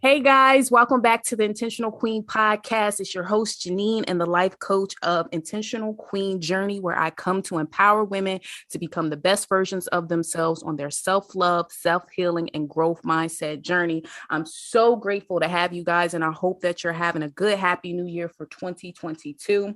Hey guys, welcome back to the Intentional Queen podcast. It's your host, Janine, and the life coach of Intentional Queen Journey, where I come to empower women to become the best versions of themselves on their self-love, self-healing, and growth mindset journey. I'm so grateful to have you guys, and I hope that you're having a good, happy new year for 2022.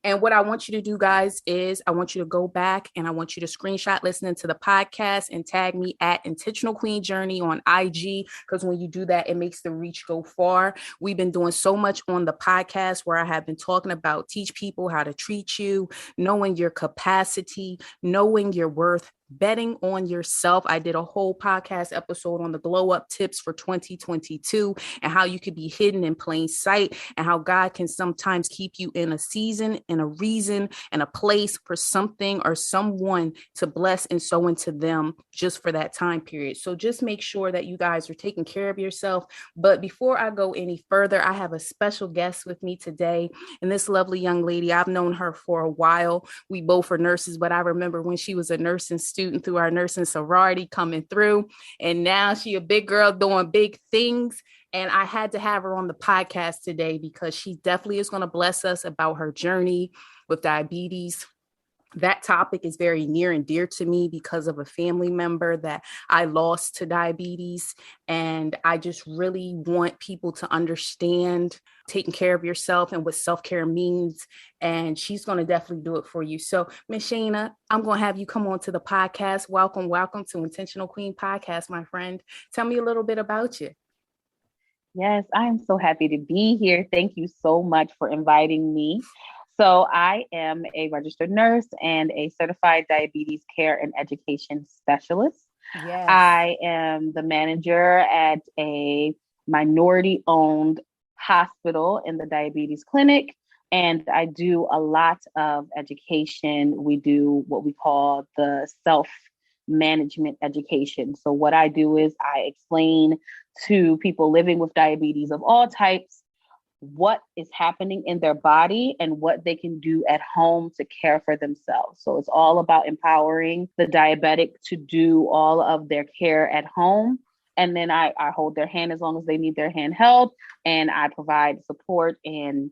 And what I want you to do, guys, is I want you to go back and I want you to screenshot listening to the podcast and tag me at Intentional Queen Journey on IG, because when you do that, it makes the reach go far. We've been doing so much on the podcast where I have been talking about teach people how to treat you, knowing your capacity, knowing your worth, betting on yourself. I did a whole podcast episode on the glow up tips for 2022 and how you could be hidden in plain sight and how God can sometimes keep you in a season, in a reason, and a place for something or someone to bless and sow into them just for that time period. So just make sure that you guys are taking care of yourself. But before I go any further, I have a special guest with me today. And this lovely young lady, I've known her for a while. We both are nurses, but I remember when she was a nursing student through our nursing sorority coming through. And now she a big girl doing big things. And I had to have her on the podcast today because she definitely is going to bless us about her journey with diabetes. That topic is very near and dear to me because of a family member that I lost to diabetes. And I just really want people to understand taking care of yourself and what self-care means. And she's going to definitely do it for you. So, Miss Shaina, I'm going to have you come on to the podcast. Welcome to Intentional Queen Podcast, my friend. Tell me a little bit about you. Yes, I am so happy to be here. Thank you so much for inviting me. So, I am a registered nurse and a certified diabetes care and education specialist. Yes. I am the manager at a minority owned hospital in the diabetes clinic, and I do a lot of education. We do what we call the self management education. So, what I do is I explain to people living with diabetes of all types what is happening in their body and what they can do at home to care for themselves. So it's all about empowering the diabetic to do all of their care at home. And then I hold their hand as long as they need their hand held, and I provide support and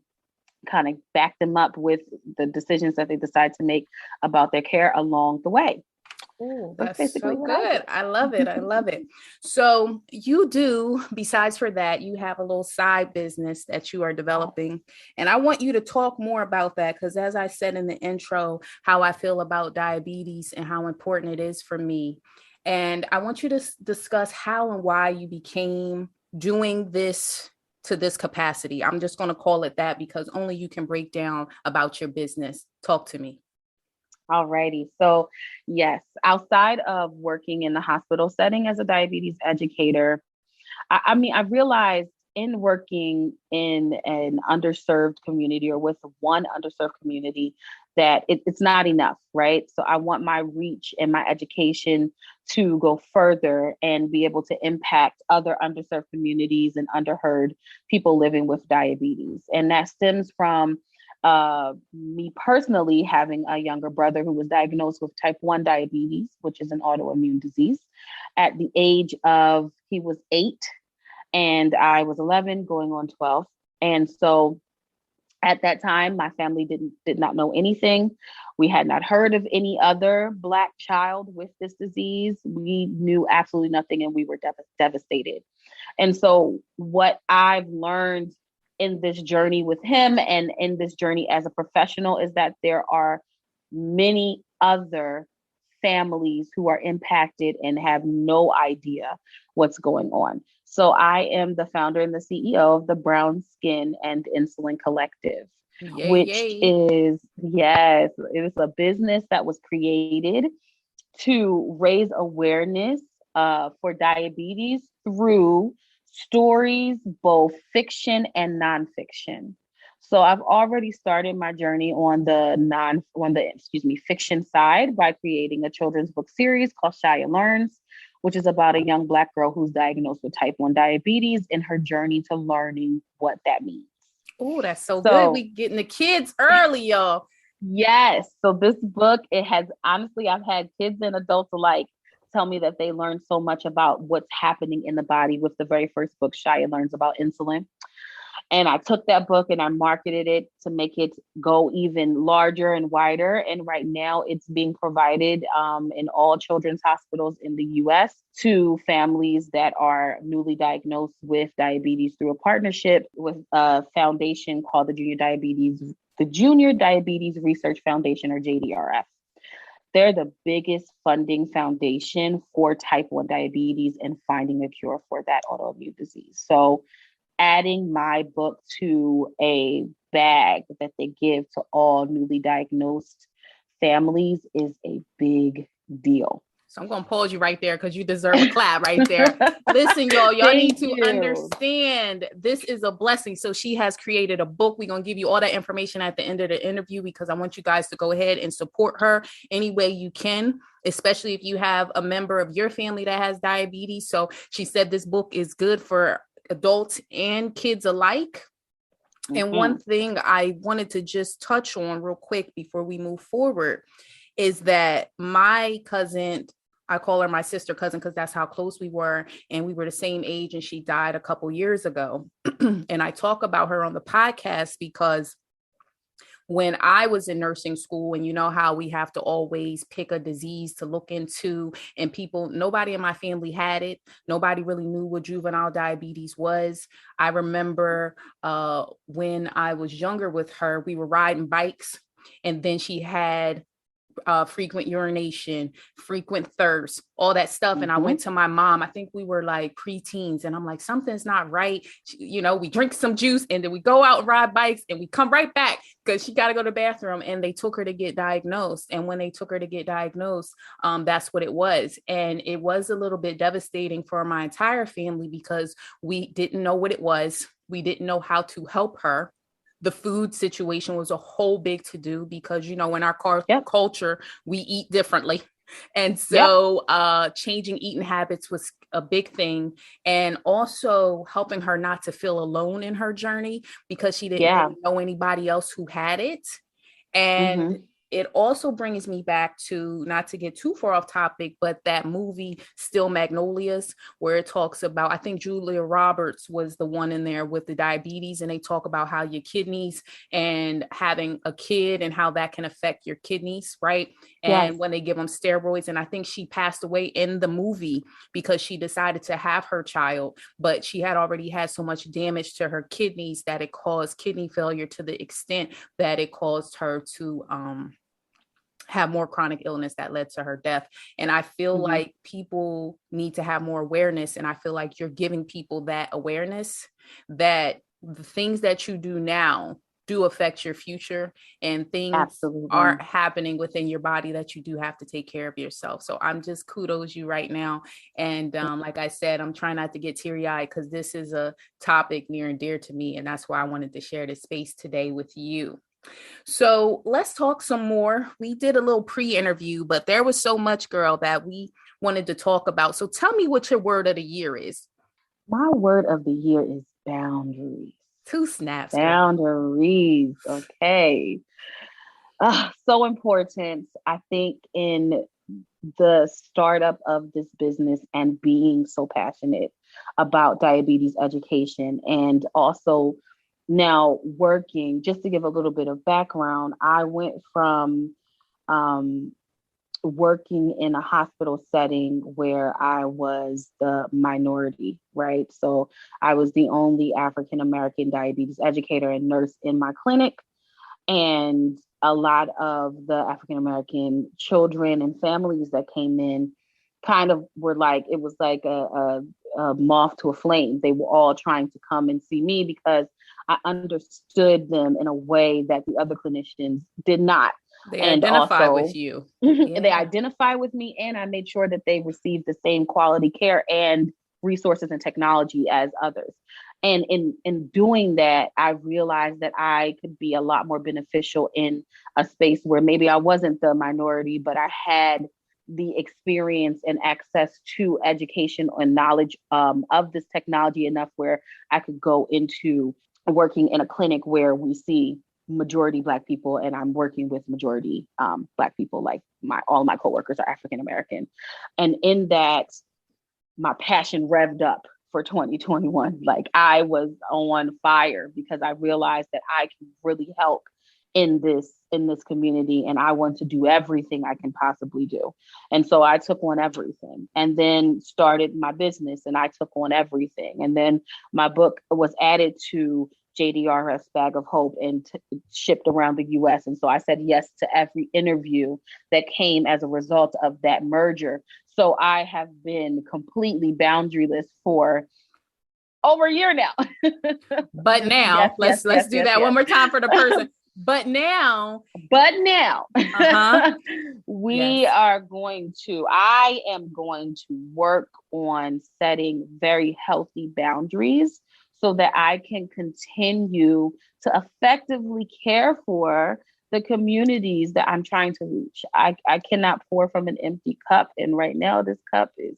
kind of back them up with the decisions that they decide to make about their care along the way. Oh, That's that's basically so what I good. I love it. I love it. So you do, besides for that, you have a little side business that you are developing. And I want you to talk more about that because as I said in the intro, how I feel about diabetes and how important it is for me. And I want you to discuss how and why you became doing this to this capacity. I'm just going to call it that because only you can break down about your business. Talk to me. Alrighty. So, yes, outside of working in the hospital setting as a diabetes educator, I realized in working in an underserved community or with one underserved community that it's not enough, right? So, I want my reach and my education to go further and be able to impact other underserved communities and underheard people living with diabetes. And that stems from me personally having a younger brother who was diagnosed with type 1 diabetes, which is an autoimmune disease, at the age of, he was 8 and I was 11 going on 12. And so at that time, my family did not know anything. We had not heard of any other Black child with this disease. We knew absolutely nothing and we were devastated. And so what I've learned in this journey with him and in this journey as a professional is that there are many other families who are impacted and have no idea what's going on. So I am the founder and the CEO of the Brown Skin and Insulin Collective, Yay, which yay. is, yes, it is a business that was created to raise awareness for diabetes through stories, both fiction and nonfiction. So I've already started my journey on the fiction side by creating a children's book series called Shia Learns, which is about a young Black girl who's diagnosed with type 1 diabetes and her journey to learning what that means. Oh, that's so good. So We getting the kids early, y'all. yes. So this book, it has honestly, I've had kids and adults alike tell me that they learned so much about what's happening in the body with the very first book. Shia learns about insulin. And I took that book and I marketed it to make it go even larger and wider. And right now it's being provided in all children's hospitals in the US to families that are newly diagnosed with diabetes through a partnership with a foundation called the Junior Diabetes Research Foundation, or JDRF. They're the biggest funding foundation for type 1 diabetes and finding a cure for that autoimmune disease. So adding my book to a bag that they give to all newly diagnosed families is a big deal. So I'm going to pause you right there because you deserve a clap right there. Listen, y'all need to understand this is a blessing. So she has created a book. We're going to give you all that information at the end of the interview because I want you guys to go ahead and support her any way you can, especially if you have a member of your family that has diabetes. So she said this book is good for adults and kids alike. Mm-hmm. And one thing I wanted to just touch on real quick before we move forward is that my cousin, I call her my sister cousin because that's how close we were. And we were the same age and she died a couple years ago. And I talk about her on the podcast because when I was in nursing school, and you know how we have to always pick a disease to look into, and nobody in my family had it. Nobody really knew what juvenile diabetes was. I remember when I was younger with her, we were riding bikes and then she had frequent urination, frequent thirst, all that stuff. And I went to my mom, I think we were like preteens, and I'm like, something's not right. We drink some juice and then we go out and ride bikes and we come right back because she got to go to the bathroom. And they took her to get diagnosed. And when they took her to get diagnosed, that's what it was. And it was a little bit devastating for my entire family because we didn't know what it was. We didn't know how to help her. The food situation was a whole big to do because, in our culture, we eat differently. And so changing eating habits was a big thing. And also helping her not to feel alone in her journey because she didn't really know anybody else who had it. And it also brings me back to, not to get too far off topic, but that movie Still Magnolias, where it talks about, I think Julia Roberts was the one in there with the diabetes, and they talk about how your kidneys and having a kid and how that can affect your kidneys, right? And when they give them steroids, and I think she passed away in the movie because she decided to have her child, but she had already had so much damage to her kidneys that it caused kidney failure to the extent that it caused her to have more chronic illness that led to her death. And I feel like people need to have more awareness. And I feel like you're giving people that awareness that the things that you do now do affect your future, and things are happening within your body that you do have to take care of yourself. So I'm just kudos you right now. And like I said, I'm trying not to get teary-eyed because this is a topic near and dear to me. And that's why I wanted to share this space today with you. So let's talk some more. We did a little pre-interview, but there was so much, girl, that we wanted to talk about. So tell me what your word of the year is. My word of the year is boundaries. 2 snaps. Boundaries. Okay. So important, I think, in the startup of this business and being so passionate about diabetes education, and also now working. Just to give a little bit of background, I went from working in a hospital setting where I was the minority, right? So I was the only African-American diabetes educator and nurse in my clinic. And a lot of the African-American children and families that came in kind of were like, it was like a moth to a flame. They were all trying to come and see me because I understood them in a way that the other clinicians did not. They identify with you. They identify with me, and I made sure that they received the same quality care and resources and technology as others. And in doing that, I realized that I could be a lot more beneficial in a space where maybe I wasn't the minority, but I had the experience and access to education and knowledge of this technology enough where I could go into working in a clinic where we see majority Black people, and I'm working with majority Black people. Like all my coworkers are African American, and in that, my passion revved up for 2021. Like I was on fire because I realized that I can really help in this community, and I want to do everything I can possibly do. And so I took on everything, and then started my business, and I took on everything. And then my book was added to JDRS Bag of Hope and shipped around the US. And so I said yes to every interview that came as a result of that merger. So I have been completely boundaryless for over a year now. But now, let's do that one more time for the person. But now, I am going to work on setting very healthy boundaries so that I can continue to effectively care for the communities that I'm trying to reach. I cannot pour from an empty cup. And right now this cup is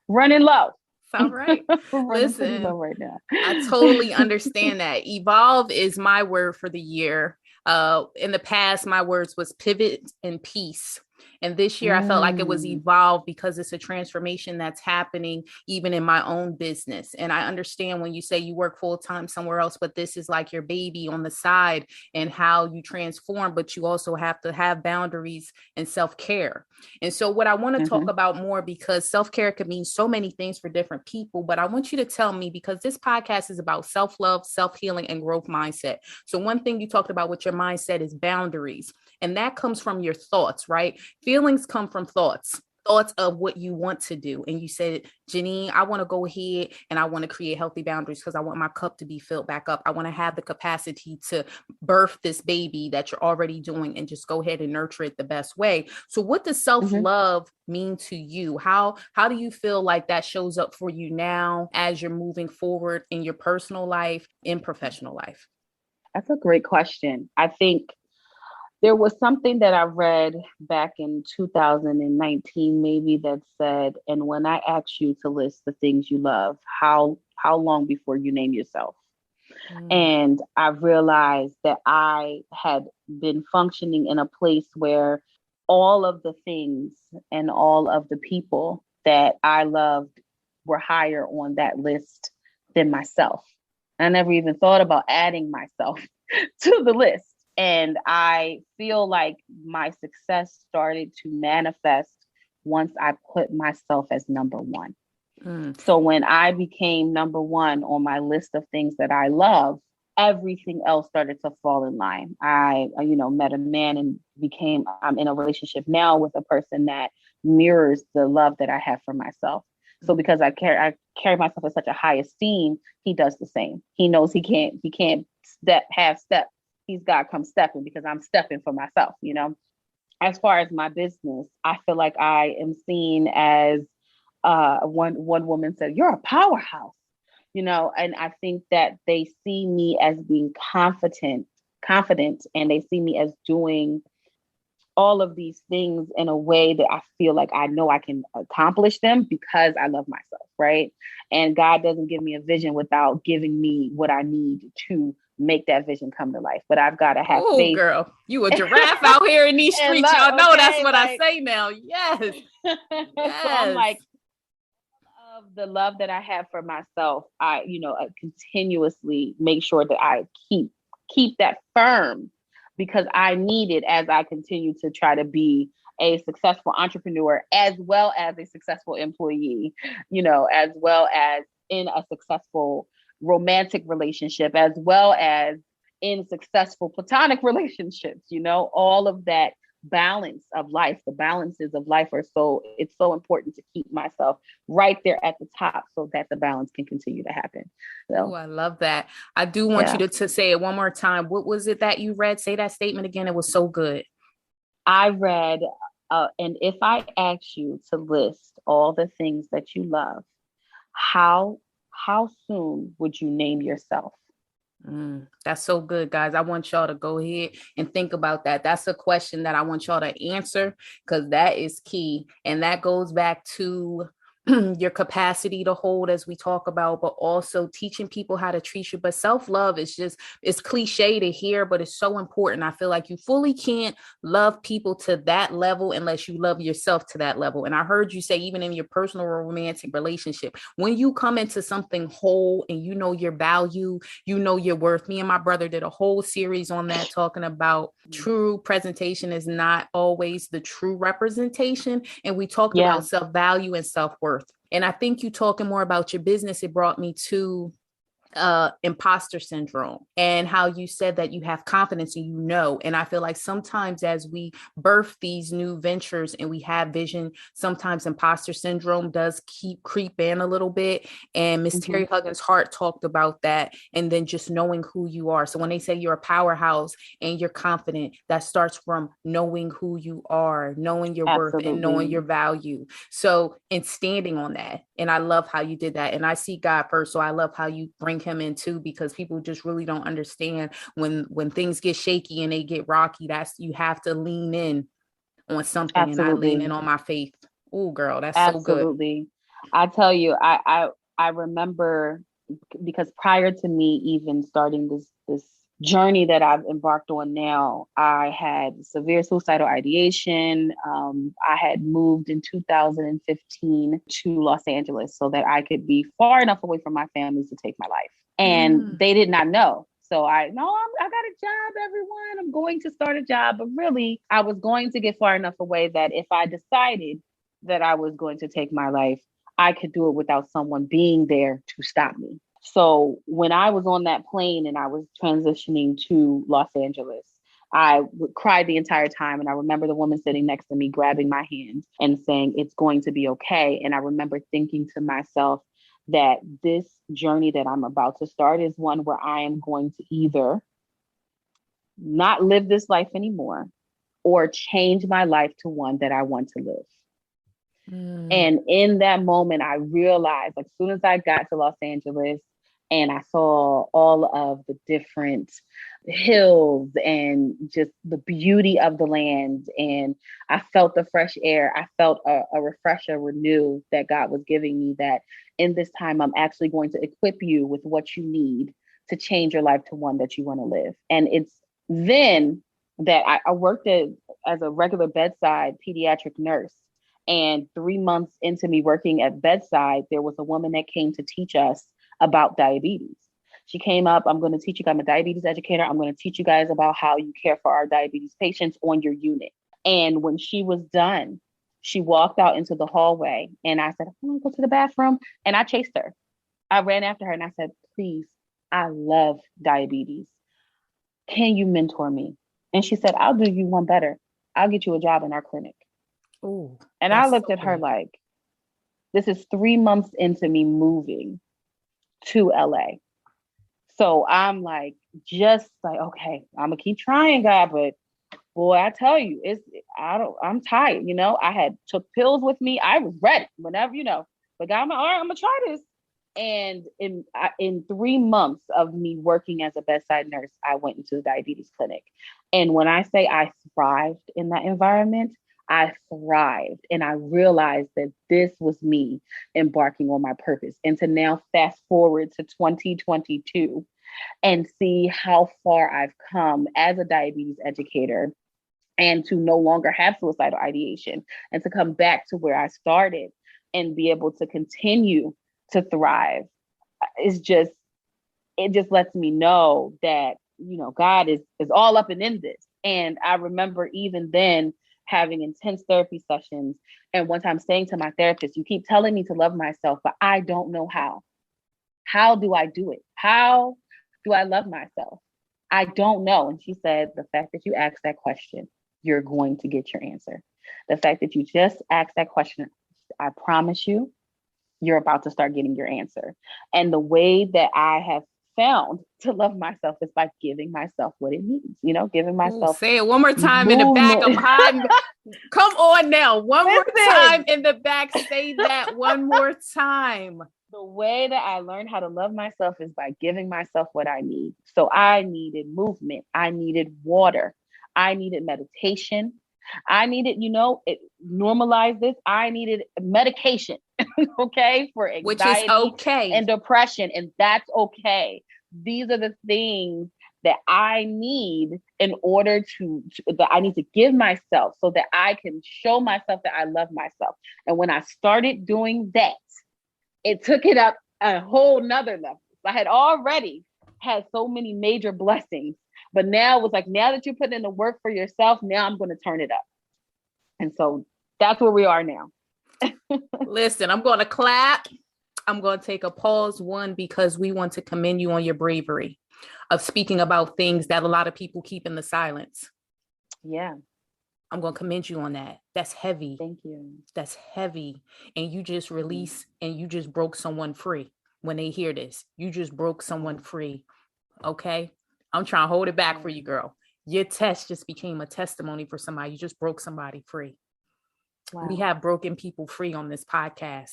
running low. All right. Listen, low right now. I totally understand that. Evolve is my word for the year. In the past, my words was pivot and peace. And this year I felt like it was evolve because it's a transformation that's happening even in my own business. And I understand when you say you work full time somewhere else, but this is like your baby on the side and how you transform, but you also have to have boundaries and self-care. And so what I want to talk about more, because self-care could mean so many things for different people, but I want you to tell me, because this podcast is about self-love, self-healing, and growth mindset. So one thing you talked about with your mindset is boundaries. And that comes from your thoughts, right? Feelings come from thoughts of what you want to do. And you said, Janine, I want to go ahead and I want to create healthy boundaries because I want my cup to be filled back up. I want to have the capacity to birth this baby that you're already doing and just go ahead and nurture it the best way. So what does self-love mean to you? How do you feel like that shows up for you now as you're moving forward in your personal life, in professional life? That's a great question. I think there was something that I read back in 2019, maybe, that said, and when I ask you to list the things you love, how long before you name yourself? And I realized that I had been functioning in a place where all of the things and all of the people that I loved were higher on that list than myself. I never even thought about adding myself to the list. And I feel like my success started to manifest once I put myself as number one. So when I became number one on my list of things that I love, everything else started to fall in line. I, met a man and I'm in a relationship now with a person that mirrors the love that I have for myself. So because I carry myself with such a high esteem, he does the same. He knows he can't have steps. He's got to come stepping because I'm stepping for myself, As far as my business, I feel like I am seen as one woman said, "You're a powerhouse," and I think that they see me as being confident, and they see me as doing all of these things in a way that I feel like I know I can accomplish them because I love myself, right? And God doesn't give me a vision without giving me what I need to make that vision come to life. But I've got to have faith. Girl, you a giraffe out here in these streets. Y'all know that's what I say now. Yes. So I'm like, of the love that I have for myself, I continuously make sure that I keep that firm, because I need it as I continue to try to be a successful entrepreneur, as well as a successful employee, as well as in a successful romantic relationship, as well as in successful platonic relationships, all of that balance of life. The balances of life it's so important to keep myself right there at the top so that the balance can continue to happen. So, I love that. I do want you to say it one more time. What was it that you read? Say that statement again. It was so good. I read, and if I ask you to list all the things that you love, how soon would you name yourself? That's so good, guys. I want y'all to go ahead and think about that. That's a question that I want y'all to answer, because that is key. And that goes back to your capacity to hold, as we talk about, but also teaching people how to treat you. But self-love is just, it's cliche to hear, but it's so important. I feel like you fully can't love people to that level unless you love yourself to that level. And I heard you say, even in your personal or romantic relationship, when you come into something whole and you know your value, you know your worth. Me and my brother did a whole series on that, talking about true presentation is not always the true representation. And we talked about self-value and self-worth. And I think you talking more about your business, it brought me to imposter syndrome, and how you said that you have confidence and you know. And I feel like sometimes as we birth these new ventures and we have vision, sometimes imposter syndrome does creep in a little bit. And Miss Terry Huggins Hart talked about that. And then just knowing who you are. So when they say you're a powerhouse and you're confident, that starts from knowing who you are, knowing your worth, and knowing your value. So, and standing on that. And I love how you did that. And I see God first. So I love how you bring him in too, because people just really don't understand when things get shaky and they get rocky, that's, you have to lean in on something. And I lean in on my faith. Oh girl, that's so good. I tell you, I remember, because prior to me even starting this journey that I've embarked on now, I had severe suicidal ideation. I had moved in 2015 to Los Angeles so that I could be far enough away from my family to take my life. And they did not know. So I got a job, everyone. I'm going to start a job. But really, I was going to get far enough away that if I decided that I was going to take my life, I could do it without someone being there to stop me. So when I was on that plane and I was transitioning to Los Angeles, I cried the entire time. And I remember the woman sitting next to me grabbing my hand and saying, "It's going to be okay." And I remember thinking to myself that this journey that I'm about to start is one where I am going to either not live this life anymore or change my life to one that I want to live. And in that moment, I realized, as soon as I got to Los Angeles and I saw all of the different hills and just the beauty of the land, and I felt the fresh air, I felt a refresher, renew that God was giving me, that in this time, I'm actually going to equip you with what you need to change your life to one that you want to live. And it's then that I worked as a regular bedside pediatric nurse. And 3 months into me working at bedside, there was a woman that came to teach us about diabetes. She came up, "I'm going to teach you, I'm a diabetes educator. I'm going to teach you guys about how you care for our diabetes patients on your unit." And when she was done, she walked out into the hallway and I said, "I'm going to go to the bathroom." And I chased her. I ran after her and I said, "Please, I love diabetes. Can you mentor me?" And she said, "I'll do you one better. I'll get you a job in our clinic." Ooh, and I looked at her like, this is 3 months into me moving to LA. So I'm like, just like, okay, I'm gonna keep trying, God, but boy, I tell you, I'm tired. I had took pills with me. I was ready whenever, but God, I'm like, all right, I'm gonna try this. And in 3 months of me working as a bedside nurse, I went into the diabetes clinic. And when I say I thrived in that environment, I thrived. And I realized that this was me embarking on my purpose. And to now fast forward to 2022 and see how far I've come as a diabetes educator, and to no longer have suicidal ideation, and to come back to where I started and be able to continue to thrive, it just lets me know that, God is all up and in this. And I remember even then having intense therapy sessions. And one time saying to my therapist, "You keep telling me to love myself, but I don't know how. How do I do it? How do I love myself? I don't know." And she said, "The fact that you asked that question, you're going to get your answer. The fact that you just asked that question, I promise you're about to start getting your answer." And the way that I have found to love myself is by giving myself what it needs, giving myself. Say it one more time in the back. I'm hiding. Come on now. One more time in the back. Say that one more time. The way that I learned how to love myself is by giving myself what I need. So I needed movement. I needed water. I needed meditation. I needed, normalize this. I needed medication, okay, for Which is anxiety okay. and depression. And that's okay. These are the things that I need in order that I need to give myself so that I can show myself that I love myself. And when I started doing that, it took it up a whole nother level. I had already had so many major blessings, but now it was like, now that you put in the work for yourself, now I'm going to turn it up. And so that's where we are now. Listen, I'm going to clap. I'm going to take a pause, one, because we want to commend you on your bravery of speaking about things that a lot of people keep in the silence. Yeah. I'm going to commend you on that. That's heavy. Thank you. That's heavy. And you just released and you just broke someone free when they hear this. You just broke someone free. Okay. I'm trying to hold it back for you, girl. Your test just became a testimony for somebody. You just broke somebody free. Wow. We have broken people free on this podcast.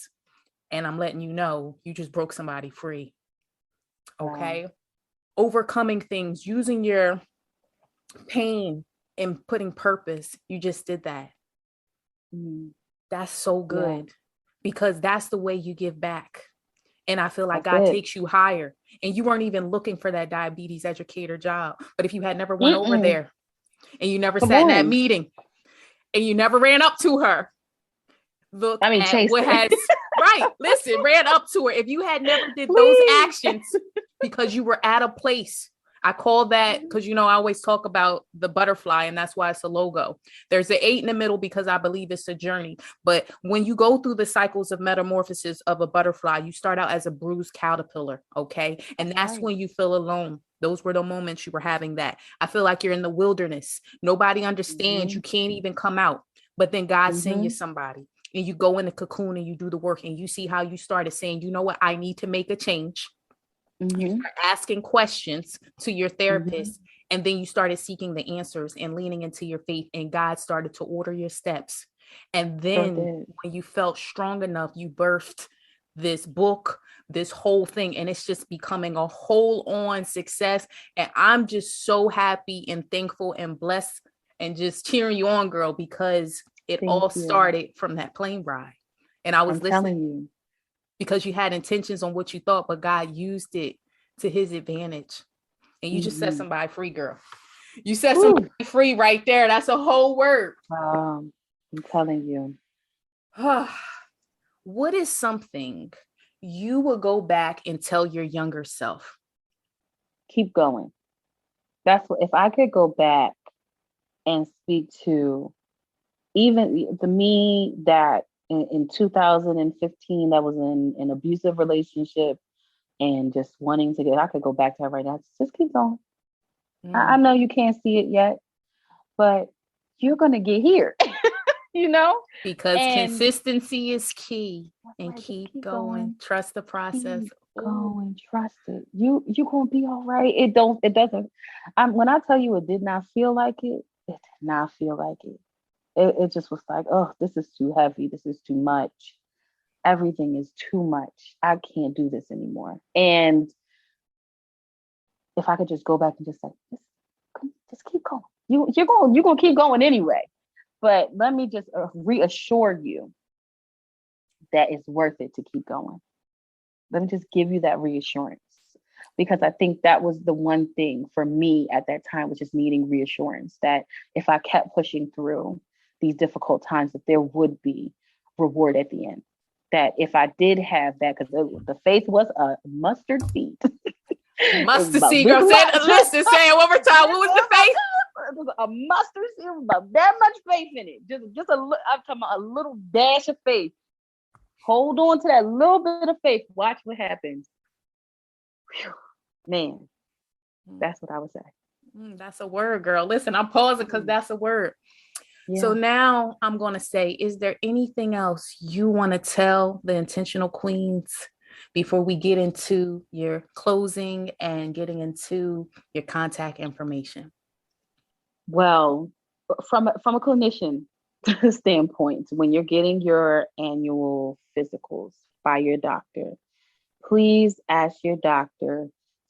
And I'm letting you know, you just broke somebody free. Okay. Wow. Overcoming things, using your pain and putting purpose. You just did that. That's so good because that's the way you give back. And I feel like God takes you higher, and you weren't even looking for that diabetes educator job. But if you had never went over there and you never sat in that meeting and you never ran up to her, look at what has, right, listen, ran up to her. If you had never did those actions because you were at a place, I call that, because, I always talk about the butterfly, and that's why it's a logo. There's an 8 in the middle because I believe it's a journey. But when you go through the cycles of metamorphosis of a butterfly, you start out as a bruised caterpillar. Okay. And that's when you feel alone. Those were the moments you were having that. I feel like you're in the wilderness. Nobody understands. You can't even come out. But then God send you somebody, and you go in the cocoon and you do the work, and you see how you started saying, you know what, I need to make a change. You start asking questions to your therapist, and then you started seeking the answers and leaning into your faith, and God started to order your steps. And then when you felt strong enough, you birthed this book, this whole thing, and it's just becoming a whole on success. And I'm just so happy and thankful and blessed and just cheering you on, girl, because it all started from that plane ride. And I was listening because you had intentions on what you thought, but God used it to his advantage. And you just set somebody free, girl. You set somebody free right there. That's a whole word. I'm telling you. What is something you will go back and tell your younger self? Keep going. That's what, if I could go back and speak to even the me that in 2015 that was in an abusive relationship and just wanting to I could go back to her right now. Just keep going. I know you can't see it yet, but you're going to get here, Because consistency is key. And keep going. Trust the process. Go and trust it. You're going to be all right. It doesn't. When I tell you it did not feel like it did not feel like it. It just was like, oh, this is too heavy. This is too much. Everything is too much. I can't do this anymore. And if I could just go back and just say, just keep going. You're going to keep going anyway. But let me just reassure you that it's worth it to keep going. Let me just give you that reassurance, because I think that was the one thing for me at that time, which is needing reassurance that if I kept pushing through these difficult times, that there would be reward at the end. That if I did have that, because the faith was a mustard seed. Mustard seed, girl. Say it one more time. What was the faith? It was a mustard seed, about that much faith in it. Just I'm talking about a little dash of faith. Hold on to that little bit of faith. Watch what happens. Whew. Man, that's what I would say. That's a word, girl. Listen, I'm pausing because that's a word. Yeah. So now I'm going to say, is there anything else you want to tell the intentional queens before we get into your closing and getting into your contact information? Well, from a clinician standpoint, when you're getting your annual physicals by your doctor, please ask your doctor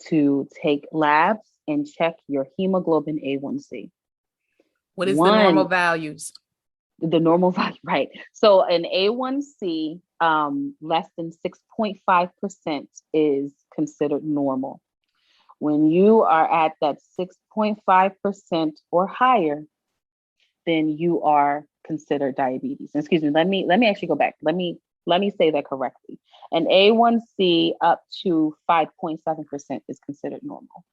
to take labs and check your hemoglobin A1C. What is the normal values? The normal value, right? So an A1C less than 6.5% is considered normal. When you are at that 6.5% or higher, then you are considered diabetes. Excuse me, let me actually go back. Let me say that correctly. An A1C up to 5.7% is considered normal.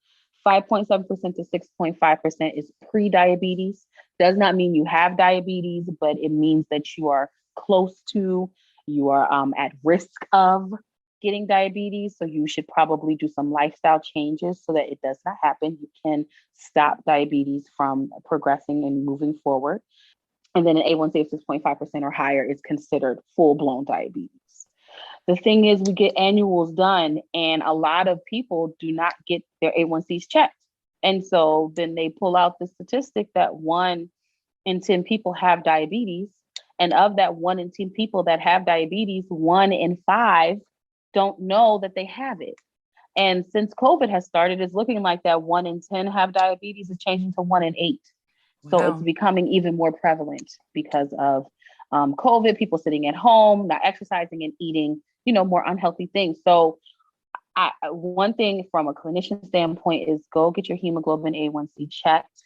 5.7% to 6.5% is pre-diabetes. Does not mean you have diabetes, but it means that you are close to, you are at risk of getting diabetes. So you should probably do some lifestyle changes so that it does not happen. You can stop diabetes from progressing and moving forward. And then an A1C of 6.5% or higher is considered full-blown diabetes. The thing is, we get annuals done, and a lot of people do not get their A1Cs checked. And so then they pull out the statistic that 1 in 10 people have diabetes. And of that 1 in 10 people that have diabetes, 1 in 5 don't know that they have it. And since COVID has started, it's looking like that 1 in 10 have diabetes is changing to 1 in 8. So It's becoming even more prevalent because of COVID, people sitting at home, not exercising and eating, more unhealthy things. So one thing from a clinician standpoint is go get your hemoglobin A1C checked.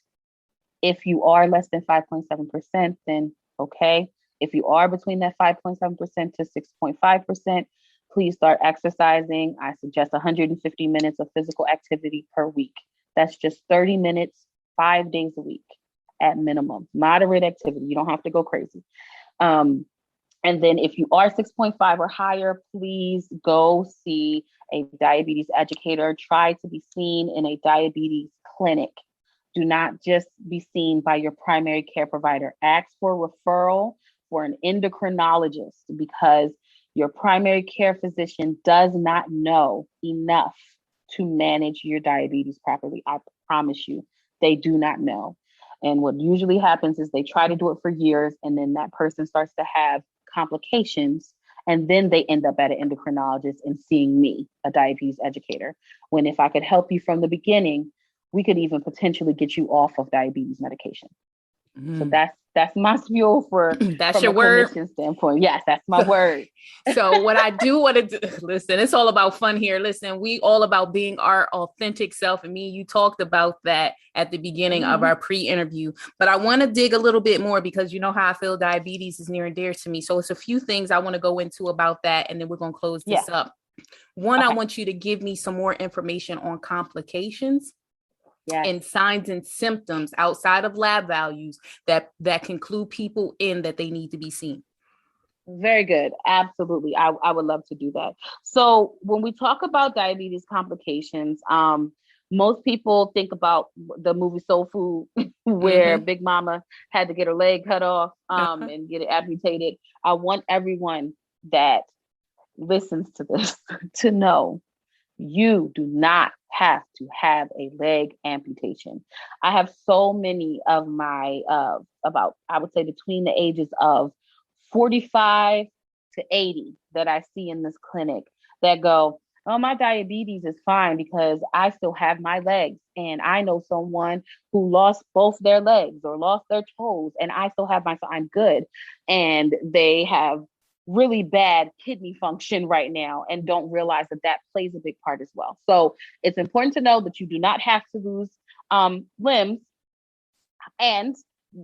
If you are less than 5.7%, then okay. If you are between that 5.7% to 6.5%, please start exercising. I suggest 150 minutes of physical activity per week. That's just 30 minutes, 5 days a week at minimum. Moderate activity. You don't have to go crazy. And then if you are 6.5 or higher, please go see a diabetes educator. Try to be seen in a diabetes clinic. Do not just be seen by your primary care provider. Ask for referral for an endocrinologist because your primary care physician does not know enough to manage your diabetes properly. I promise you, they do not know. And what usually happens is they try to do it for years, and then that person starts to have complications, and then they end up at an endocrinologist and seeing me, a diabetes educator. When if I could help you from the beginning, we could even potentially get you off of diabetes medication. So that's my spiel that's from your a word clinician standpoint. Yes, that's my word. So what I do want to do, listen, it's all about fun here. Listen, we all about being our authentic self. And me, you talked about that at the beginning of our pre-interview, but I want to dig a little bit more because you know how I feel diabetes is near and dear to me. So it's a few things I want to go into about that. And then we're going to close this up. One, I want you to give me some more information on complications. Yes. And signs and symptoms outside of lab values that can clue people in that they need to be seen. Very good. Absolutely. I would love to do that. So when we talk about diabetes complications, most people think about the movie Soul Food where Big Mama had to get her leg cut off and get it amputated. I want everyone that listens to this to know you do not have to have a leg amputation. I have so many of my, I would say between the ages of 45 to 80 that I see in this clinic that go, oh, my diabetes is fine because I still have my legs. And I know someone who lost both their legs or lost their toes and I still have so I'm good. And they have really bad kidney function right now and don't realize that plays a big part as well. So it's important to know that you do not have to lose limbs. And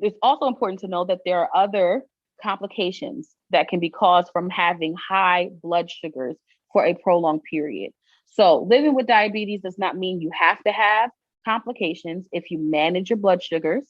it's also important to know that there are other complications that can be caused from having high blood sugars for a prolonged period. So living with diabetes does not mean you have to have complications if you manage your blood sugars.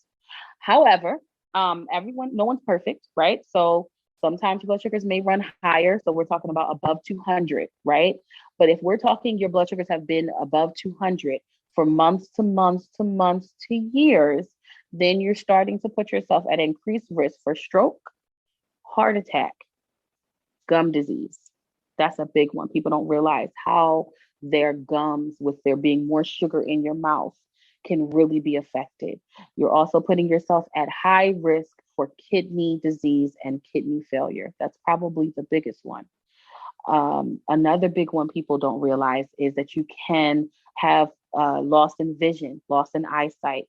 However, no one's perfect, right? So sometimes blood sugars may run higher. So we're talking about above 200, right? But if we're talking your blood sugars have been above 200 for months to months to months to years, then you're starting to put yourself at increased risk for stroke, heart attack, gum disease. That's a big one. People don't realize how their gums, with there being more sugar in your mouth, can really be affected. You're also putting yourself at high risk for kidney disease and kidney failure. That's probably the biggest one. Another big one people don't realize is that you can have loss in vision, loss in eyesight.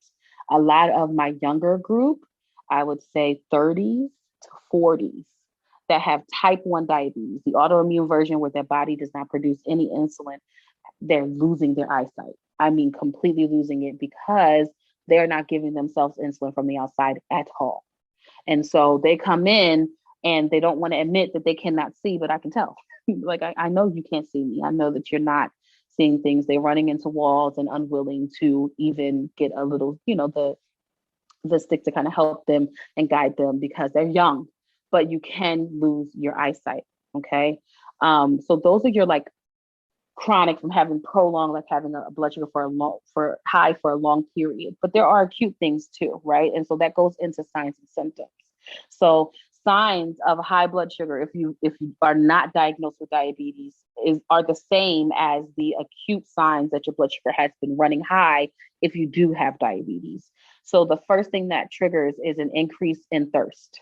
A lot of my younger group, I would say 30s to 40s, that have type 1 diabetes, the autoimmune version where their body does not produce any insulin, they're losing their eyesight. I mean, completely losing it because they're not giving themselves insulin from the outside at all. And so they come in and they don't want to admit that they cannot see, but I can tell. Like, I know you can't see me. I know that you're not seeing things. They're running into walls and unwilling to even get a little, the stick to kind of help them and guide them because they're young, but you can lose your eyesight. Okay. So those are your like chronic from having prolonged, like having a blood sugar for high for a long period. But there are acute things too, right? And so that goes into signs and symptoms. So signs of high blood sugar, if you are not diagnosed with diabetes, are the same as the acute signs that your blood sugar has been running high if you do have diabetes. So the first thing that triggers is an increase in thirst.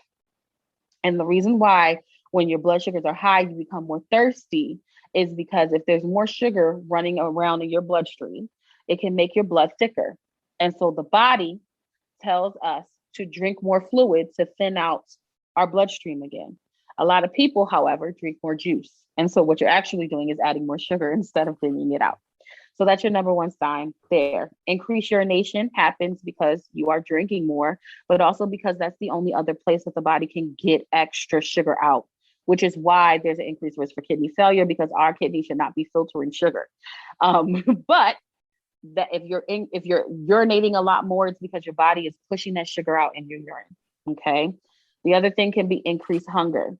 And the reason why when your blood sugars are high, you become more thirsty is because if there's more sugar running around in your bloodstream, it can make your blood thicker. And so the body tells us to drink more fluid to thin out our bloodstream again. A lot of people, however, drink more juice. And so what you're actually doing is adding more sugar instead of thinning it out. So that's your number one sign there. Increased urination happens because you are drinking more, but also because that's the only other place that the body can get extra sugar out, which is why there's an increased risk for kidney failure because our kidney should not be filtering sugar. But that if you're urinating a lot more, it's because your body is pushing that sugar out in your urine. Okay. The other thing can be increased hunger.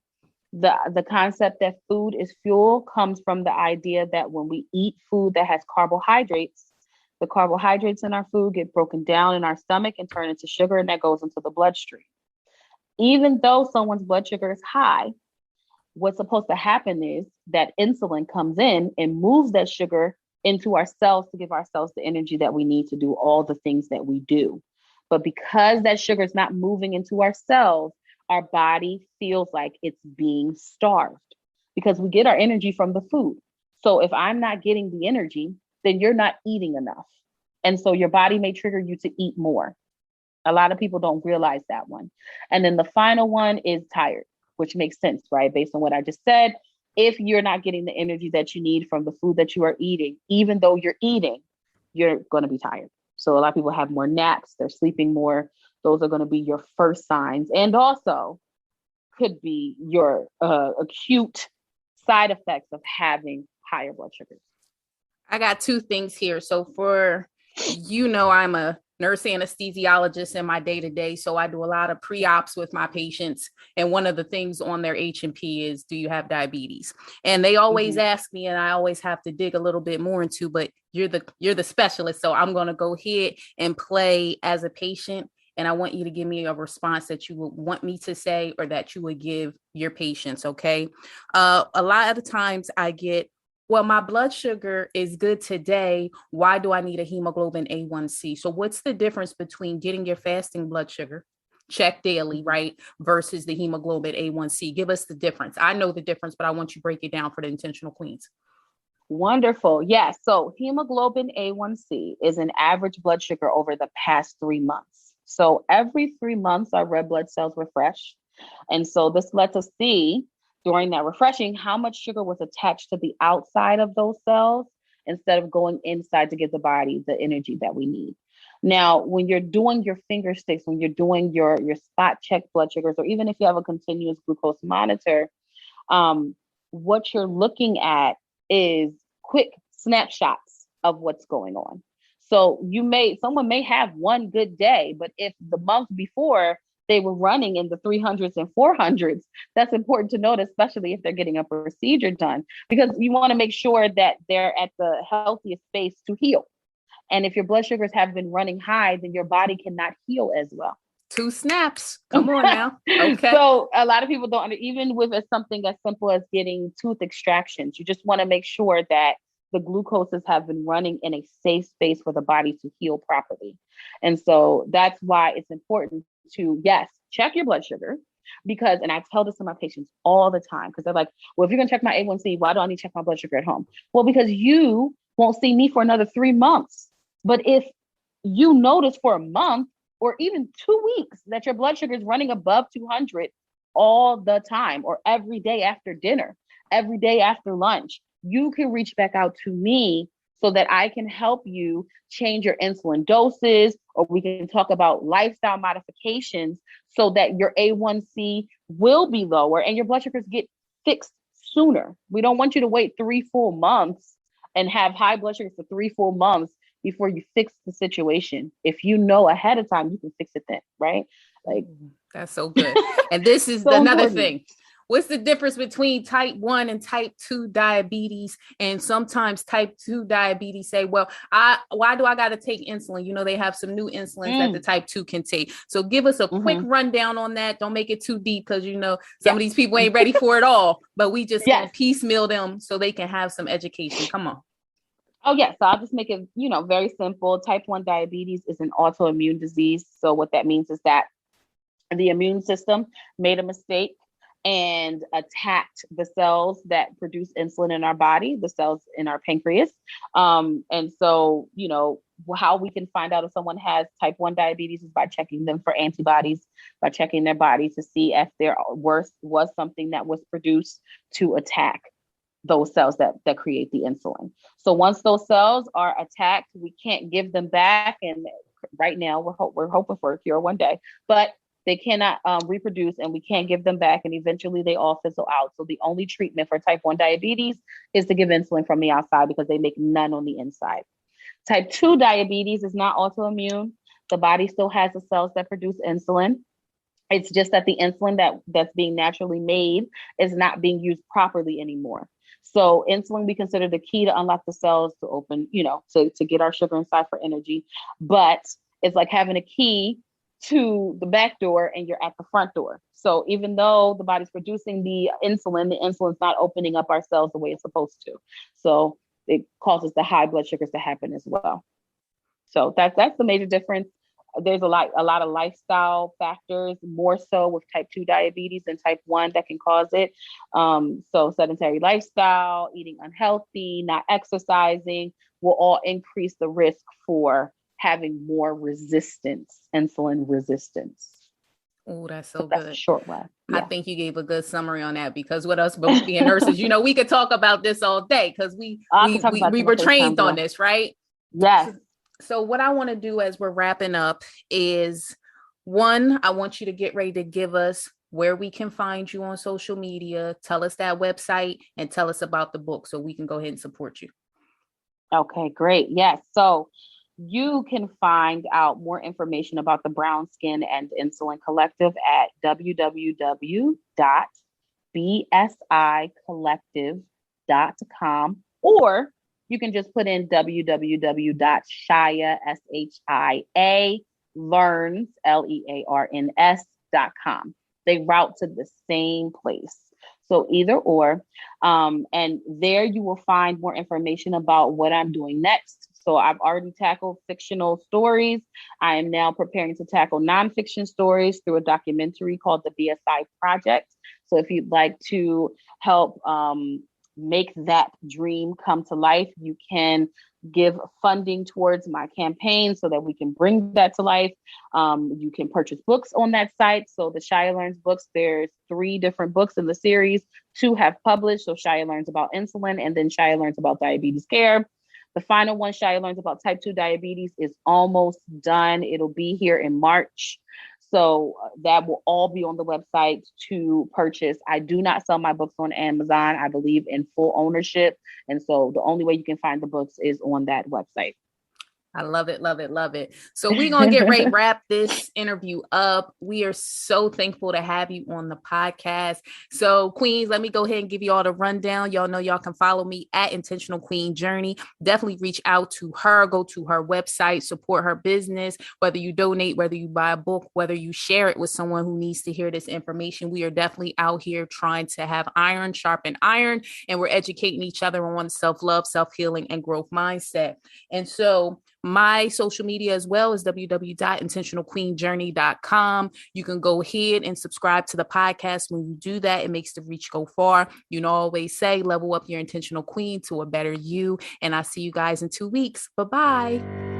The concept that food is fuel comes from the idea that when we eat food that has carbohydrates, the carbohydrates in our food get broken down in our stomach and turn into sugar, and that goes into the bloodstream. Even though someone's blood sugar is high, what's supposed to happen is that insulin comes in and moves that sugar into our cells to give ourselves the energy that we need to do all the things that we do. But because that sugar is not moving into our cells, our body feels like it's being starved because we get our energy from the food. So if I'm not getting the energy, then you're not eating enough. And so your body may trigger you to eat more. A lot of people don't realize that one. And then the final one is tired, which makes sense, right? Based on what I just said, if you're not getting the energy that you need from the food that you are eating, even though you're eating, you're going to be tired. So a lot of people have more naps, they're sleeping more. Those are going to be your first signs, and also could be your acute side effects of having higher blood sugars. I got two things here. So I'm a nurse anesthesiologist in my day-to-day. So I do a lot of pre-ops with my patients. And one of the things on their H&P is, do you have diabetes? And they always ask me, and I always have to dig a little bit more into, but you're the specialist. So I'm going to go ahead and play as a patient. And I want you to give me a response that you would want me to say or that you would give your patients. Okay. A lot of the times I get, well, my blood sugar is good today. Why do I need a hemoglobin A1C? So what's the difference between getting your fasting blood sugar checked daily, right, versus the hemoglobin A1C? Give us the difference. I know the difference, but I want you to break it down for the intentional queens. Wonderful. Yes. So hemoglobin A1C is an average blood sugar over the past 3 months. So every 3 months, our red blood cells refresh. And so this lets us see during that refreshing how much sugar was attached to the outside of those cells instead of going inside to give the body the energy that we need. Now, when you're doing your finger sticks, when you're doing your spot check blood sugars, or even if you have a continuous glucose monitor, what you're looking at is quick snapshots of what's going on. So someone may have one good day, but if the month before they were running in the 300s and 400s, that's important to note, especially if they're getting a procedure done, because you want to make sure that they're at the healthiest space to heal. And if your blood sugars have been running high, then your body cannot heal as well. 2 snaps. Come on now. Okay. So a lot of people even with something as simple as getting tooth extractions, you just want to make sure that the glucoses have been running in a safe space for the body to heal properly. And so that's why it's important to, yes, check your blood sugar because, and I tell this to my patients all the time, because they're like, well, if you're going to check my A1C, why do I need to check my blood sugar at home? Well, because you won't see me for another 3 months. But if you notice for a month or even 2 weeks that your blood sugar is running above 200 all the time, or every day after dinner, every day after lunch, you can reach back out to me so that I can help you change your insulin doses, or we can talk about lifestyle modifications so that your A1C will be lower and your blood sugars get fixed sooner. We don't want you to wait 3 full months and have high blood sugar for 3 full months before you fix the situation. If you know ahead of time, you can fix it then, right? Like, that's so good. And this is so another important. thing. What's the difference between type 1 and type 2 diabetes? And sometimes type 2 diabetes say, well, why do I got to take insulin? You know, they have some new insulins that the type 2 can take. So give us a quick rundown on that. Don't make it too deep, because, you know, some of these people ain't ready for it all, but we just gonna piecemeal them so they can have some education. Come on. Oh, yeah. So I'll just make it, very simple. Type 1 diabetes is an autoimmune disease. So what that means is that the immune system made a mistake and attacked the cells that produce insulin in our body, the cells in our pancreas. And so, how we can find out if someone has type 1 diabetes is by checking them for antibodies, by checking their body to see if there was something that was produced to attack those cells that create the insulin. So once those cells are attacked, we can't give them back. And right now we're hoping for a cure one day, but they cannot reproduce, and we can't give them back. And eventually they all fizzle out. So the only treatment for type 1 diabetes is to give insulin from the outside, because they make none on the inside. Type 2 diabetes is not autoimmune. The body still has the cells that produce insulin. It's just that the insulin that's being naturally made is not being used properly anymore. So insulin, we consider the key to unlock the cells to open, to get our sugar inside for energy. But it's like having a key to the back door and you're at the front door. So even though the body's producing the insulin's not opening up our cells the way it's supposed to. So it causes the high blood sugars to happen as well. So that's the major difference. There's a lot of lifestyle factors, more so with type 2 diabetes than type 1, that can cause it. So sedentary lifestyle, eating unhealthy, not exercising will all increase the risk for having more insulin resistance. Oh, that's so good. That's a short one. Yeah. I think you gave a good summary on that, because with us both being nurses, we could talk about this all day, because we were trained on this, right? Yes. So what I want to do as we're wrapping up is, one, I want you to get ready to give us where we can find you on social media. Tell us that website and tell us about the book so we can go ahead and support you. Okay, great. Yes. So you can find out more information about the Brown Skin and Insulin Collective at www.bsicollective.com, or you can just put in www.shia.learns.com. They route to the same place. So either or, and there you will find more information about what I'm doing next. So I've already tackled fictional stories. I am now preparing to tackle nonfiction stories through a documentary called the BSI Project. So if you'd like to help make that dream come to life, you can give funding towards my campaign so that we can bring that to life. You can purchase books on that site. So the Shia Learns books, there's 3 different books in the series. 2 have published. So Shia Learns about insulin, and then Shia Learns about diabetes care. The final one, Shia Learns about type 2 diabetes, is almost done. It'll be here in March. So that will all be on the website to purchase. I do not sell my books on Amazon. I believe in full ownership. And so the only way you can find the books is on that website. I love it, love it, love it. So we're going to get ready to wrap this interview up. We are so thankful to have you on the podcast. So Queens, let me go ahead and give you all the rundown. Y'all know y'all can follow me at Intentional Queen Journey. Definitely reach out to her, go to her website, support her business, whether you donate, whether you buy a book, whether you share it with someone who needs to hear this information. We are definitely out here trying to have iron sharpen iron, and we're educating each other on self-love, self-healing, and growth mindset. And so my social media as well is www.intentionalqueenjourney.com. You can go ahead and subscribe to the podcast. When you do that, it makes the reach go far. Always say, level up your intentional queen to a better you. And I'll see you guys in 2 weeks. Bye-bye.